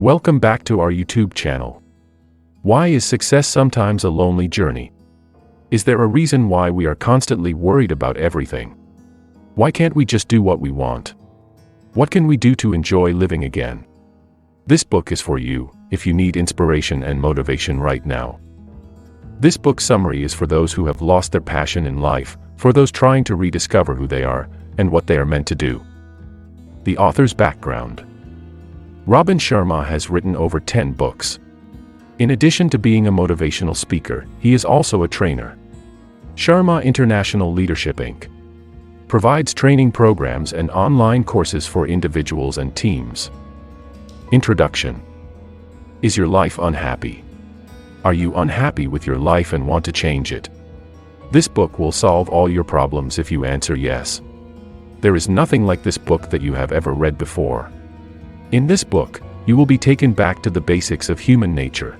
Welcome back to our YouTube channel. Why is success sometimes a lonely journey? Is there a reason why we are constantly worried about everything? Why can't we just do what we want? What can we do to enjoy living again? This book is for you, if you need inspiration and motivation right now. This book summary is for those who have lost their passion in life, for those trying to rediscover who they are, and what they are meant to do. The author's background. Robin Sharma has written over 10 books. In addition to being a motivational speaker, he is also a trainer. Sharma International Leadership Inc. provides training programs and online courses for individuals and teams. Introduction. Is your life unhappy? Are you unhappy with your life and want to change it? This book will solve all your problems if you answer yes. There is nothing like this book that you have ever read before. In this book, you will be taken back to the basics of human nature.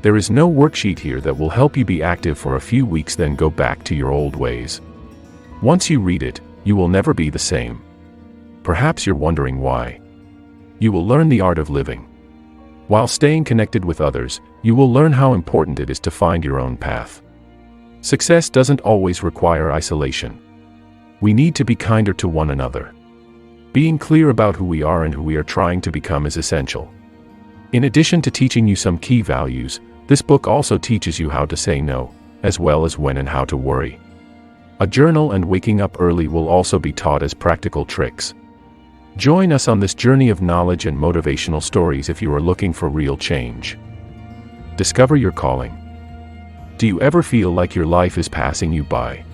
There is no worksheet here that will help you be active for a few weeks then go back to your old ways. Once you read it, you will never be the same. Perhaps you're wondering why. You will learn the art of living. While staying connected with others, you will learn how important it is to find your own path. Success doesn't always require isolation. We need to be kinder to one another. Being clear about who we are and who we are trying to become is essential. In addition to teaching you some key values, this book also teaches you how to say no, as well as when and how to worry. A journal and waking up early will also be taught as practical tricks. Join us on this journey of knowledge and motivational stories if you are looking for real change. Discover your calling. Do you ever feel like your life is passing you by?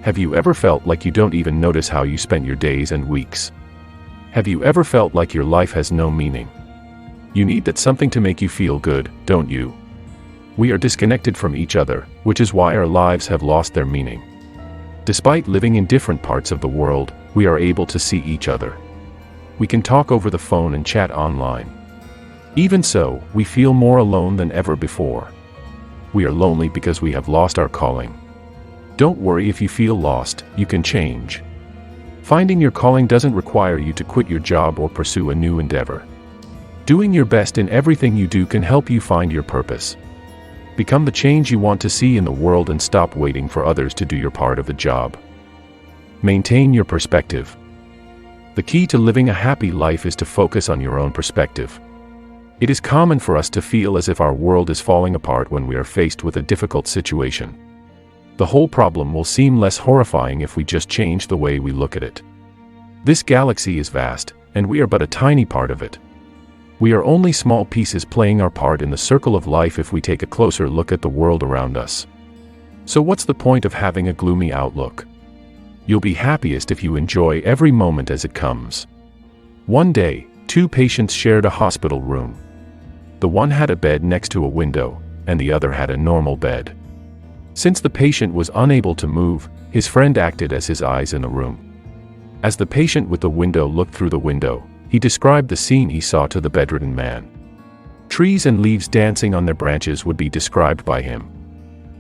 Have you ever felt like you don't even notice how you spent your days and weeks? Have you ever felt like your life has no meaning? You need that something to make you feel good, don't you? We are disconnected from each other, which is why our lives have lost their meaning. Despite living in different parts of the world, we are able to see each other. We can talk over the phone and chat online. Even so, we feel more alone than ever before. We are lonely because we have lost our calling. Don't worry if you feel lost, you can change. Finding your calling doesn't require you to quit your job or pursue a new endeavor. Doing your best in everything you do can help you find your purpose. Become the change you want to see in the world and stop waiting for others to do your part of the job. Maintain your perspective. The key to living a happy life is to focus on your own perspective. It is common for us to feel as if our world is falling apart when we are faced with a difficult situation. The whole problem will seem less horrifying if we just change the way we look at it. This galaxy is vast, and we are but a tiny part of it. We are only small pieces playing our part in the circle of life if we take a closer look at the world around us. So what's the point of having a gloomy outlook? You'll be happiest if you enjoy every moment as it comes. One day, 2 patients shared a hospital room. The one had a bed next to a window, and the other had a normal bed. Since the patient was unable to move, his friend acted as his eyes in the room. As the patient with the window looked through the window, he described the scene he saw to the bedridden man. Trees and leaves dancing on their branches would be described by him.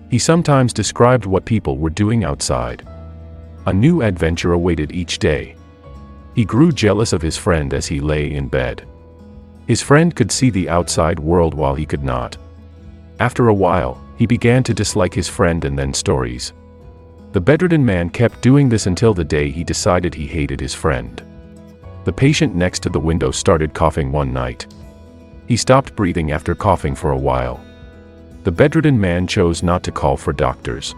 He sometimes described what people were doing outside. A new adventure awaited each day. He grew jealous of his friend as he lay in bed. His friend could see the outside world while he could not. After a while, he began to dislike his friend and then stories. The bedridden man kept doing this until the day he decided he hated his friend. The patient next to the window started coughing one night. He stopped breathing after coughing for a while. The bedridden man chose not to call for doctors.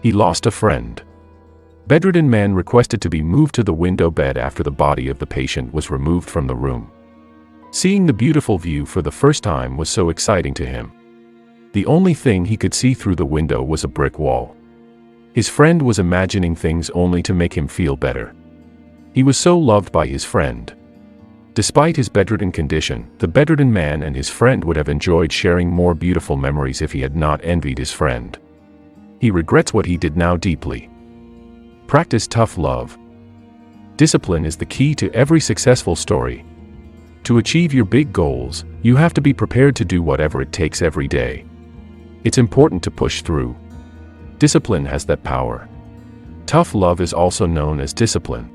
He lost a friend. Bedridden man requested to be moved to the window bed after the body of the patient was removed from the room. Seeing the beautiful view for the first time was so exciting to him. The only thing he could see through the window was a brick wall. His friend was imagining things only to make him feel better. He was so loved by his friend. Despite his bedridden condition, the bedridden man and his friend would have enjoyed sharing more beautiful memories if he had not envied his friend. He regrets what he did now deeply. Practice tough love. Discipline is the key to every successful story. To achieve your big goals, you have to be prepared to do whatever it takes every day. It's important to push through. Discipline has that power. Tough love is also known as discipline.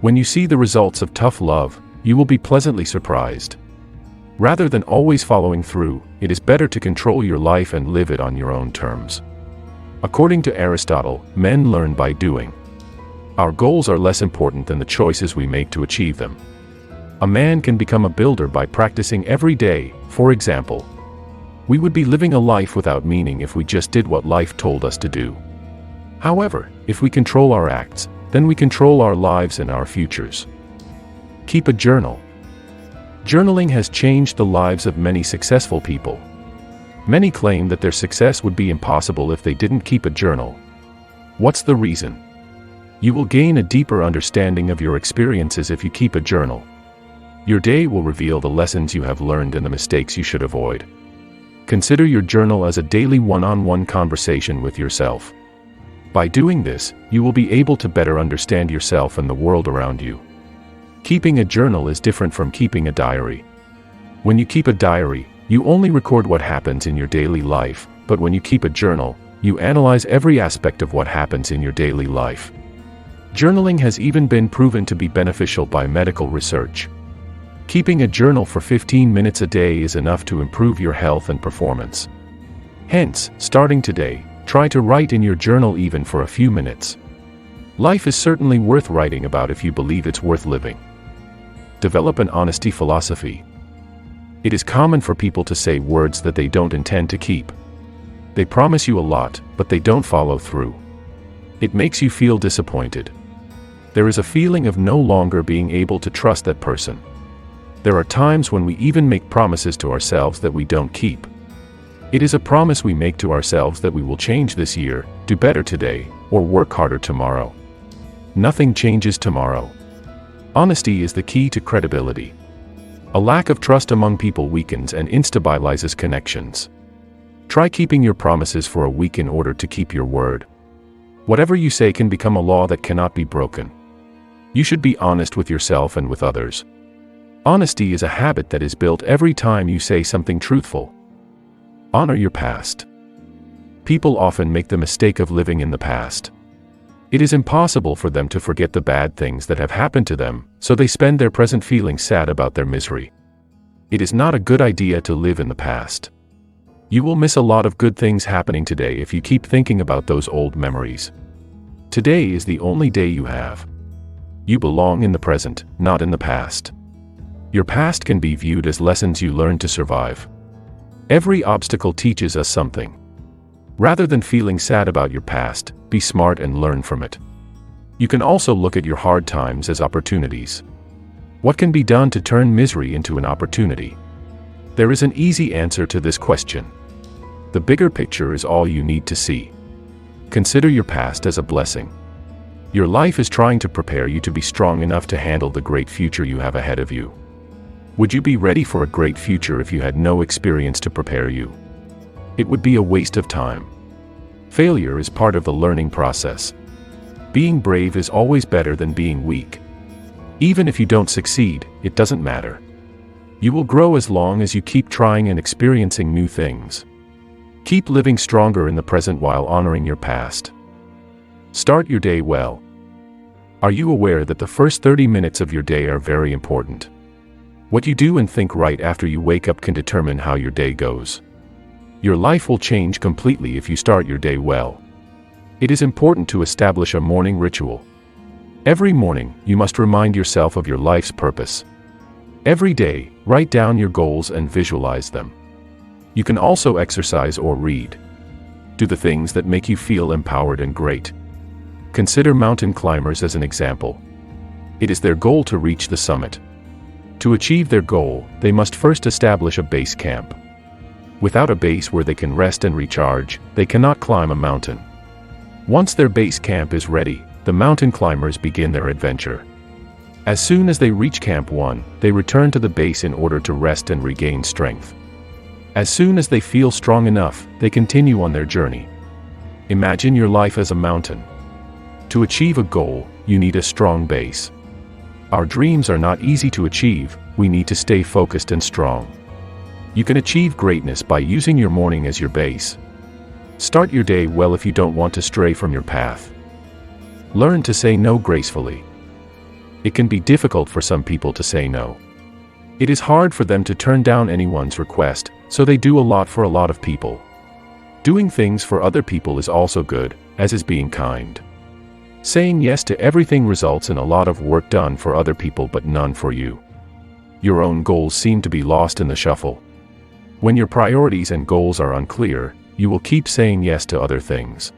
When you see the results of tough love, you will be pleasantly surprised. Rather than always following through, it is better to control your life and live it on your own terms. According to Aristotle, men learn by doing. Our goals are less important than the choices we make to achieve them. A man can become a builder by practicing every day. For example, we would be living a life without meaning if we just did what life told us to do. However, if we control our acts, then we control our lives and our futures. Keep a journal. Journaling has changed the lives of many successful people. Many claim that their success would be impossible if they didn't keep a journal. What's the reason? You will gain a deeper understanding of your experiences if you keep a journal. Your day will reveal the lessons you have learned and the mistakes you should avoid. Consider your journal as a daily one-on-one conversation with yourself. By doing this, you will be able to better understand yourself and the world around you. Keeping a journal is different from keeping a diary. When you keep a diary, you only record what happens in your daily life, but when you keep a journal, you analyze every aspect of what happens in your daily life. Journaling has even been proven to be beneficial by medical research. Keeping a journal for 15 minutes a day is enough to improve your health and performance. Hence, starting today, try to write in your journal even for a few minutes. Life is certainly worth writing about if you believe it's worth living. Develop an honesty philosophy. It is common for people to say words that they don't intend to keep. They promise you a lot, but they don't follow through. It makes you feel disappointed. There is a feeling of no longer being able to trust that person. There are times when we even make promises to ourselves that we don't keep. It is a promise we make to ourselves that we will change this year, do better today, or work harder tomorrow. Nothing changes tomorrow. Honesty is the key to credibility. A lack of trust among people weakens and instabilizes connections. Try keeping your promises for a week in order to keep your word. Whatever you say can become a law that cannot be broken. You should be honest with yourself and with others. Honesty is a habit that is built every time you say something truthful. Honor your past. People often make the mistake of living in the past. It is impossible for them to forget the bad things that have happened to them, so they spend their present feeling sad about their misery. It is not a good idea to live in the past. You will miss a lot of good things happening today if you keep thinking about those old memories. Today is the only day you have. You belong in the present, not in the past. Your past can be viewed as lessons you learned to survive. Every obstacle teaches us something. Rather than feeling sad about your past, be smart and learn from it. You can also look at your hard times as opportunities. What can be done to turn misery into an opportunity? There is an easy answer to this question. The bigger picture is all you need to see. Consider your past as a blessing. Your life is trying to prepare you to be strong enough to handle the great future you have ahead of you. Would you be ready for a great future if you had no experience to prepare you? It would be a waste of time. Failure is part of the learning process. Being brave is always better than being weak. Even if you don't succeed, it doesn't matter. You will grow as long as you keep trying and experiencing new things. Keep living stronger in the present while honoring your past. Start your day well. Are you aware that the first 30 minutes of your day are very important? What you do and think right after you wake up can determine how your day goes. Your life will change completely if you start your day well. It is important to establish a morning ritual. Every morning, you must remind yourself of your life's purpose. Every day, write down your goals and visualize them. You can also exercise or read. Do the things that make you feel empowered and great. Consider mountain climbers as an example. It is their goal to reach the summit. To achieve their goal, they must first establish a base camp. Without a base where they can rest and recharge, they cannot climb a mountain. Once their base camp is ready, the mountain climbers begin their adventure. As soon as they reach Camp 1, they return to the base in order to rest and regain strength. As soon as they feel strong enough, they continue on their journey. Imagine your life as a mountain. To achieve a goal, you need a strong base. Our dreams are not easy to achieve, we need to stay focused and strong. You can achieve greatness by using your morning as your base. Start your day well if you don't want to stray from your path. Learn to say no gracefully. It can be difficult for some people to say no. It is hard for them to turn down anyone's request, so they do a lot for a lot of people. Doing things for other people is also good, as is being kind. Saying yes to everything results in a lot of work done for other people but none for you. Your own goals seem to be lost in the shuffle. When your priorities and goals are unclear, you will keep saying yes to other things.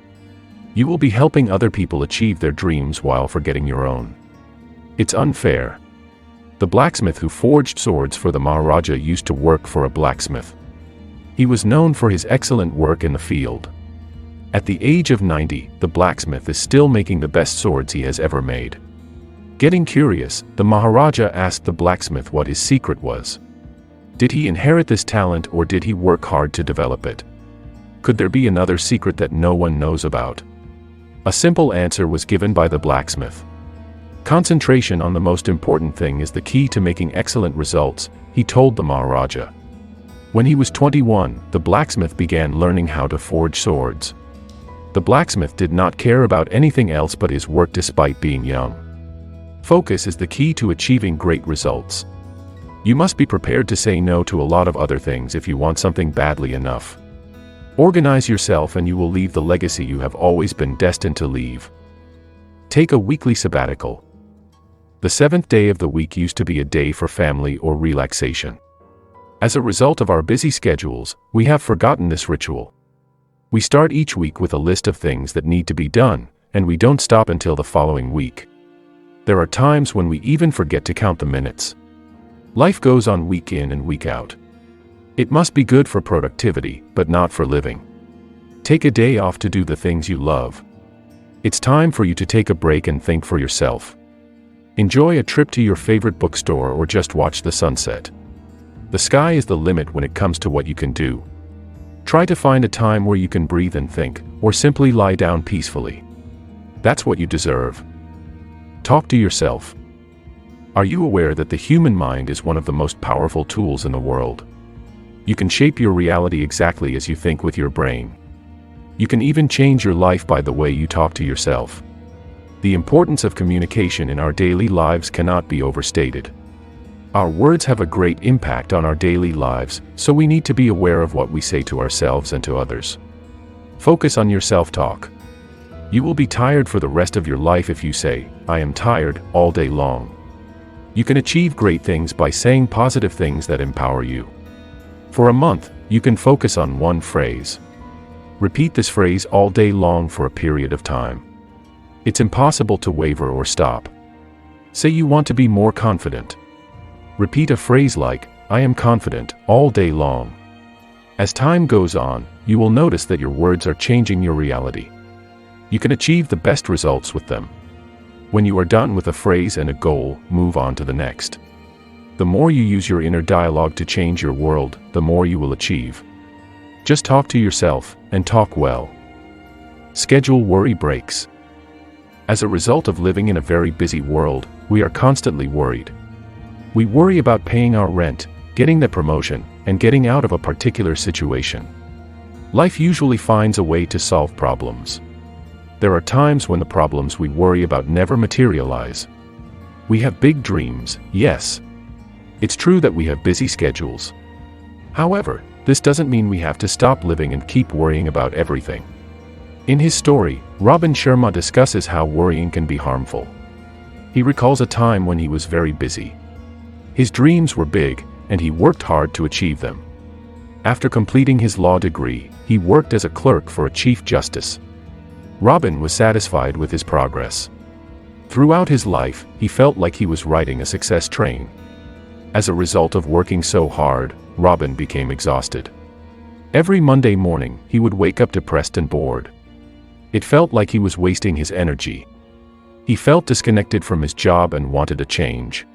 You will be helping other people achieve their dreams while forgetting your own. It's unfair. The blacksmith who forged swords for the Maharaja used to work for a blacksmith. He was known for his excellent work in the field. At the age of 90, the blacksmith is still making the best swords he has ever made. Getting curious, the Maharaja asked the blacksmith what his secret was. Did he inherit this talent or did he work hard to develop it? Could there be another secret that no one knows about? A simple answer was given by the blacksmith. Concentration on the most important thing is the key to making excellent results, he told the Maharaja. When he was 21, the blacksmith began learning how to forge swords. The blacksmith did not care about anything else but his work despite being young. Focus is the key to achieving great results. You must be prepared to say no to a lot of other things if you want something badly enough. Organize yourself and you will leave the legacy you have always been destined to leave. Take a weekly sabbatical. The seventh day of the week used to be a day for family or relaxation. As a result of our busy schedules, we have forgotten this ritual. We start each week with a list of things that need to be done, and we don't stop until the following week. There are times when we even forget to count the minutes. Life goes on week in and week out. It must be good for productivity, but not for living. Take a day off to do the things you love. It's time for you to take a break and think for yourself. Enjoy a trip to your favorite bookstore or just watch the sunset. The sky is the limit when it comes to what you can do. Try to find a time where you can breathe and think, or simply lie down peacefully. That's what you deserve. Talk to yourself. Are you aware that the human mind is one of the most powerful tools in the world? You can shape your reality exactly as you think with your brain. You can even change your life by the way you talk to yourself. The importance of communication in our daily lives cannot be overstated. Our words have a great impact on our daily lives, so we need to be aware of what we say to ourselves and to others. Focus on your self-talk. You will be tired for the rest of your life if you say, "I am tired," all day long. You can achieve great things by saying positive things that empower you. For a month, you can focus on one phrase. Repeat this phrase all day long for a period of time. It's impossible to waver or stop. Say you want to be more confident. Repeat a phrase like, "I am confident," all day long. As time goes on, you will notice that your words are changing your reality. You can achieve the best results with them. When you are done with a phrase and a goal, move on to the next. The more you use your inner dialogue to change your world, the more you will achieve. Just talk to yourself, and talk well. Schedule worry breaks. As a result of living in a very busy world, we are constantly worried. We worry about paying our rent, getting the promotion, and getting out of a particular situation. Life usually finds a way to solve problems. There are times when the problems we worry about never materialize. We have big dreams, yes. It's true that we have busy schedules. However, this doesn't mean we have to stop living and keep worrying about everything. In his story, Robin Sharma discusses how worrying can be harmful. He recalls a time when he was very busy. His dreams were big, and he worked hard to achieve them. After completing his law degree, he worked as a clerk for a chief justice. Robin was satisfied with his progress. Throughout his life, he felt like he was riding a success train. As a result of working so hard, Robin became exhausted. Every Monday morning, he would wake up depressed and bored. It felt like he was wasting his energy. He felt disconnected from his job and wanted a change.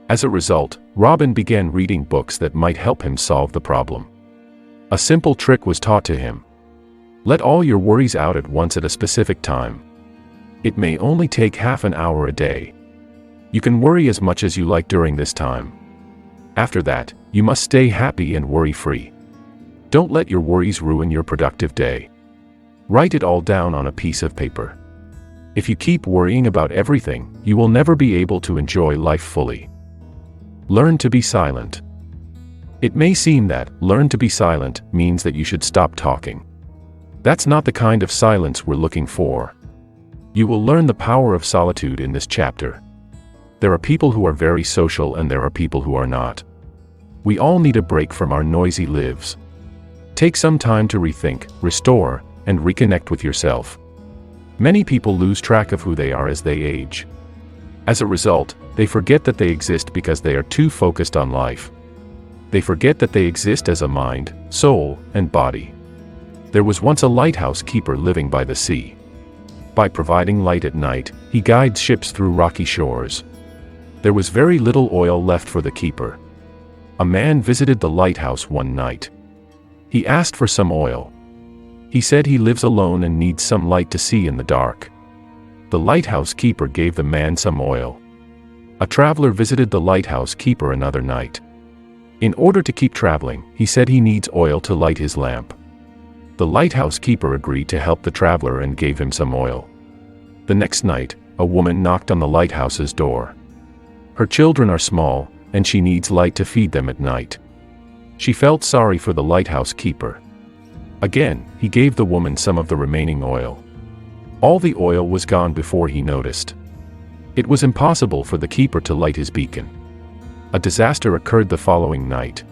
As a result, Robin began reading books that might help him solve the problem. A simple trick was taught to him. Let all your worries out at once at a specific time. It may only take half an hour a day. You can worry as much as you like during this time. After that, you must stay happy and worry-free. Don't let your worries ruin your productive day. Write it all down on a piece of paper. If you keep worrying about everything, you will never be able to enjoy life fully. Learn to be silent. It may seem that learn to be silent means that you should stop talking. That's not the kind of silence we're looking for. You will learn the power of solitude in this chapter. There are people who are very social and there are people who are not. We all need a break from our noisy lives. Take some time to rethink, restore, and reconnect with yourself. Many people lose track of who they are as they age. As a result, they forget that they exist because they are too focused on life. They forget that they exist as a mind, soul, and body. There was once a lighthouse keeper living by the sea. By providing light at night, he guides ships through rocky shores. There was very little oil left for the keeper. A man visited the lighthouse one night. He asked for some oil. He said he lives alone and needs some light to see in the dark. The lighthouse keeper gave the man some oil. A traveler visited the lighthouse keeper another night. In order to keep traveling, he said he needs oil to light his lamp. The lighthouse keeper agreed to help the traveler and gave him some oil. The next night, a woman knocked on the lighthouse's door. Her children are small, and she needs light to feed them at night. She felt sorry for the lighthouse keeper. Again, he gave the woman some of the remaining oil. All the oil was gone before he noticed. It was impossible for the keeper to light his beacon. A disaster occurred the following night.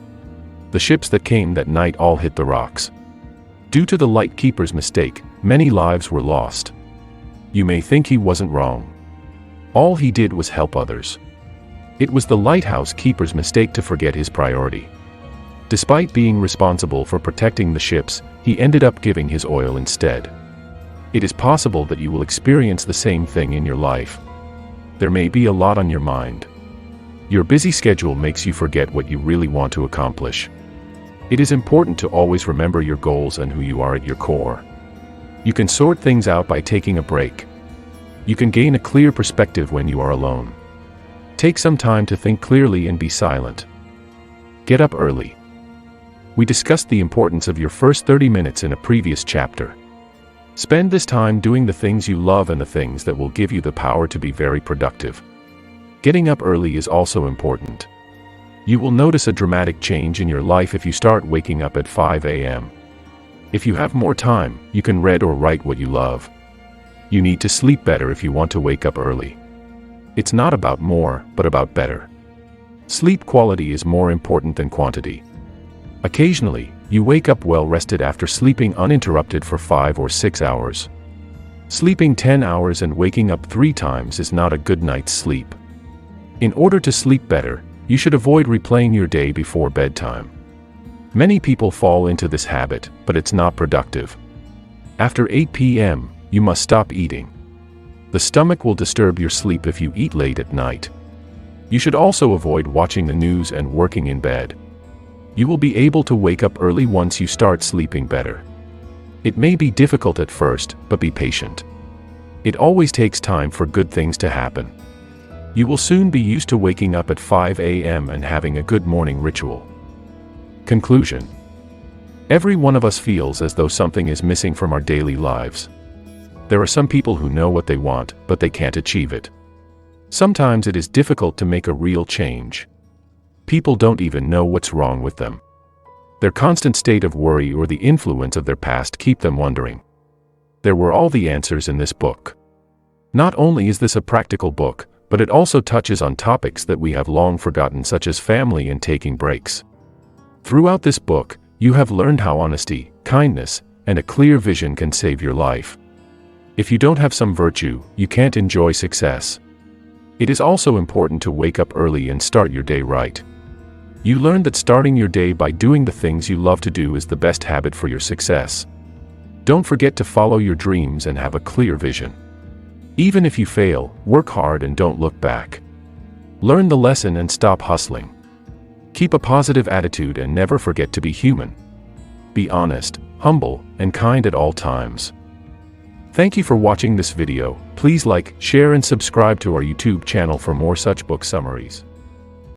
The ships that came that night all hit the rocks. Due to the light keeper's mistake, many lives were lost. You may think he wasn't wrong. All he did was help others. It was the lighthouse keeper's mistake to forget his priority. Despite being responsible for protecting the ships, he ended up giving his oil instead. It is possible that you will experience the same thing in your life. There may be a lot on your mind. Your busy schedule makes you forget what you really want to accomplish. It is important to always remember your goals and who you are at your core. You can sort things out by taking a break. You can gain a clear perspective when you are alone. Take some time to think clearly and be silent. Get up early. We discussed the importance of your first 30 minutes in a previous chapter. Spend this time doing the things you love and the things that will give you the power to be very productive. Getting up early is also important. You will notice a dramatic change in your life if you start waking up at 5 a.m. If you have more time, you can read or write what you love. You need to sleep better if you want to wake up early. It's not about more, but about better. Sleep quality is more important than quantity. Occasionally, you wake up well rested after sleeping uninterrupted for 5 or 6 hours. Sleeping 10 hours and waking up 3 times is not a good night's sleep. In order to sleep better, you should avoid replaying your day before bedtime. Many people fall into this habit, but it's not productive. After 8 p.m., you must stop eating. The stomach will disturb your sleep if you eat late at night. You should also avoid watching the news and working in bed. You will be able to wake up early once you start sleeping better. It may be difficult at first, but be patient. It always takes time for good things to happen. You will soon be used to waking up at 5 a.m. and having a good morning ritual. Conclusion. Every one of us feels as though something is missing from our daily lives. There are some people who know what they want, but they can't achieve it. Sometimes it is difficult to make a real change. People don't even know what's wrong with them. Their constant state of worry or the influence of their past keep them wondering. There were all the answers in this book. Not only is this a practical book, but it also touches on topics that we have long forgotten, such as family and taking breaks. Throughout this book, you have learned how honesty, kindness, and a clear vision can save your life. If you don't have some virtue, you can't enjoy success. It is also important to wake up early and start your day right. You learn that starting your day by doing the things you love to do is the best habit for your success. Don't forget to follow your dreams and have a clear vision. Even if you fail, work hard and don't look back. Learn the lesson and stop hustling. Keep a positive attitude and never forget to be human. Be honest, humble, and kind at all times. Thank you for watching this video. Please like, share, and subscribe to our YouTube channel for more such book summaries.